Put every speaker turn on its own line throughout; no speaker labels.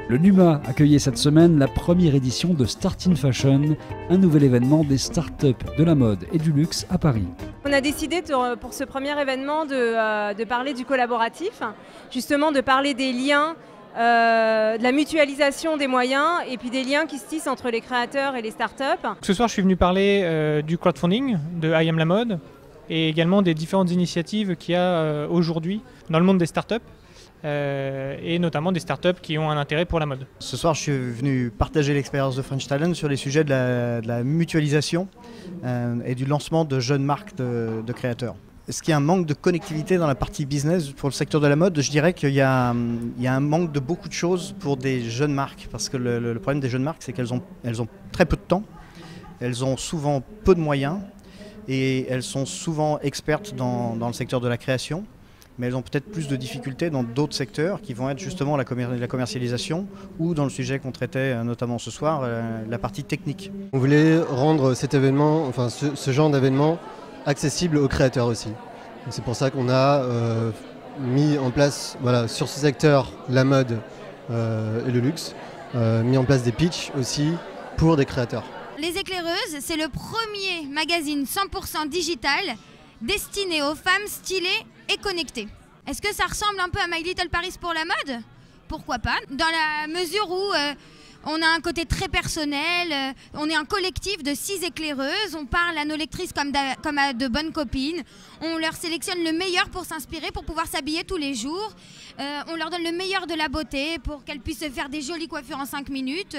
Le NUMA accueillait cette semaine la première édition de Start in Fashion, un nouvel événement des startups de la mode et du luxe à Paris.
On a décidé pour ce premier événement de parler du collaboratif, justement de parler des liens, de la mutualisation des moyens et puis des liens qui se tissent entre les créateurs et les startups.
Ce soir, je suis venu parler du crowdfunding, de I Am la mode et également des différentes initiatives qu'il y a aujourd'hui dans le monde des startups. Et notamment des startups qui ont un intérêt pour la mode.
Ce soir, je suis venu partager l'expérience de French Talent sur les sujets de la mutualisation et du lancement de jeunes marques de créateurs. Est-ce qu'il y a un manque de connectivité dans la partie business pour le secteur de la mode? Je dirais qu'il y a un manque de beaucoup de choses pour des jeunes marques, parce que le problème des jeunes marques, c'est qu'elles ont très peu de temps, elles ont souvent peu de moyens et elles sont souvent expertes dans le secteur de la création. Mais elles ont peut-être plus de difficultés dans d'autres secteurs qui vont être justement la commercialisation ou dans le sujet qu'on traitait notamment ce soir, la partie technique.
On voulait rendre cet événement, enfin ce genre d'événement accessible aux créateurs aussi. C'est pour ça qu'on a mis en place, voilà, sur ce secteur, la mode et le luxe, mis en place des pitchs aussi pour des créateurs.
Les Éclaireuses, c'est le premier magazine 100% digital destiné aux femmes stylées et connectées. Est-ce que ça ressemble un peu à My Little Paris pour la mode? Pourquoi pas, dans la mesure où on a un côté très personnel, on est un collectif de 6 éclaireuses, on parle à nos lectrices comme à de bonnes copines, on leur sélectionne le meilleur pour s'inspirer, pour pouvoir s'habiller tous les jours, on leur donne le meilleur de la beauté pour qu'elles puissent se faire des jolies coiffures en 5 minutes.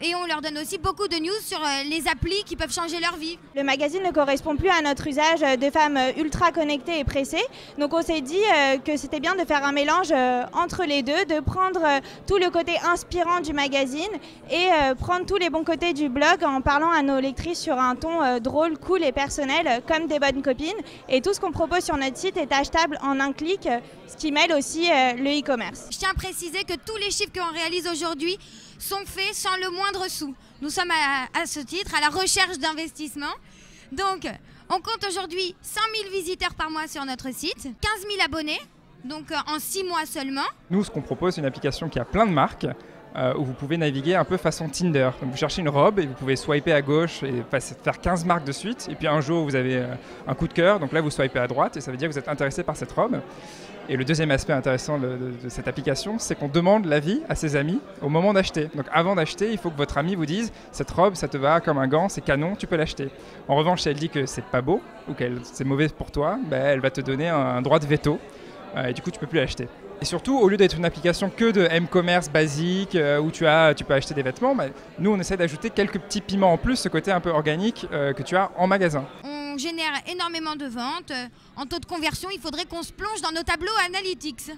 Et on leur donne aussi beaucoup de news sur les applis qui peuvent changer leur vie.
Le magazine ne correspond plus à notre usage de femmes ultra connectées et pressées. Donc on s'est dit que c'était bien de faire un mélange entre les deux, de prendre tout le côté inspirant du magazine et prendre tous les bons côtés du blog en parlant à nos lectrices sur un ton drôle, cool et personnel comme des bonnes copines. Et tout ce qu'on propose sur notre site est achetable en un clic, ce qui mêle aussi le e-commerce.
Je tiens à préciser que tous les chiffres qu'on réalise aujourd'hui sont faits sans le moindre sou. Nous sommes à ce titre à la recherche d'investissement. Donc, on compte aujourd'hui 100 000 visiteurs par mois sur notre site, 15 000 abonnés, donc en 6 mois seulement.
Nous, ce qu'on propose, c'est une application qui a plein de marques, où vous pouvez naviguer un peu façon Tinder. Donc vous cherchez une robe et vous pouvez swiper à gauche et faire 15 marques de suite. Et puis un jour, vous avez un coup de cœur, donc là, vous swipez à droite et ça veut dire que vous êtes intéressé par cette robe. Et le deuxième aspect intéressant de cette application, c'est qu'on demande l'avis à ses amis au moment d'acheter. Donc avant d'acheter, il faut que votre ami vous dise « cette robe, ça te va comme un gant, c'est canon, tu peux l'acheter ». En revanche, si elle dit que c'est pas beau ou que c'est mauvais pour toi, elle va te donner un droit de veto et du coup, tu peux plus l'acheter. Et surtout, au lieu d'être une application que de m-commerce basique où tu peux acheter des vêtements, nous, on essaie d'ajouter quelques petits piments en plus, ce côté un peu organique que tu as en magasin.
On génère énormément de ventes. En taux de conversion, il faudrait qu'on se plonge dans nos tableaux analytics.